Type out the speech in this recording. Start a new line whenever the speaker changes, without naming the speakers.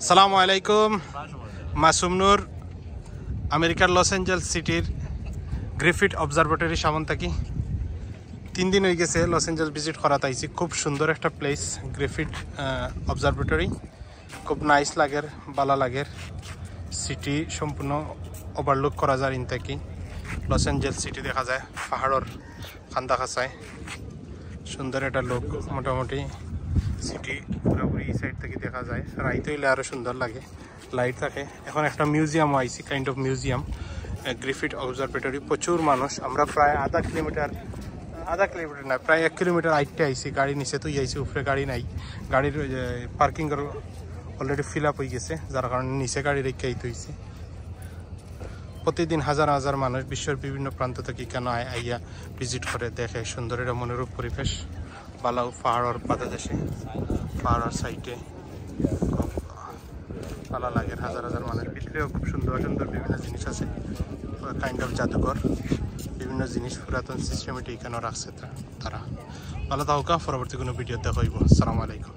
সালামু আলাইকুম। মাসুম নূর আমেরিকার লস এঞ্জেলস সিটির গ্রিফিথ অবজারভেটরি সামন থাকি 3 দিন হয়ে গেছে লস এঞ্জেলস ভিজিট করা তাইছি। খুব সুন্দর একটা প্লেস গ্রিফিথ অবজারভেটরি, খুব নাইস লাগের, ভালো লাগের। সিটি সম্পূর্ণ ওভারলুক করা যায় ইন থাকি লস এঞ্জেলস সিটি দেখা যায়, পাহাড়ের খান্দা খাঁচায় সুন্দর একটা লোক। মোটামুটি সিটি পুরোপুরি এই সাইড থেকে দেখা যায়, রাইত হইলে আরও সুন্দর লাগে, লাইট থাকে। এখন একটা মিউজিয়াম আইছি, kind of museum Griffith observatory. প্রচুর মানুষ, আমরা প্রায় আধা কিলোমিটার না, প্রায় 1 কিলোমিটার আইটে আইছি। গাড়ি নিচে তুই আইছি, উপরে গাড়ি নাই, গাড়ির পার্কিংয়ের অলরেডি ফিল আপ হয়ে গেছে, যার কারণে নিচে গাড়ি রেখে আইতে হয়েছে। প্রতিদিন হাজার হাজার মানুষ বিশ্বের বিভিন্ন প্রান্ত থেকে কেন আইয়া ভিজিট করে, দেখে সুন্দর একটা মনোরূপ পরিবেশ। বালাউ পাহাড়ের পাদদেশে, পাহাড়ের সাইডে খুব ভালো লাগে। হাজার হাজার মানুষ, ভিতরেও খুব সুন্দর সুন্দর বিভিন্ন জিনিস আছে, কাইন্ড অফ জাদুঘর। বিভিন্ন জিনিস পুরাতন সিস্টেমেটিক এখানে রাখছে তারা। ভালো থাকা, পরবর্তী কোনো ভিডিও দেখা হইব। আসসালামু আলাইকুম।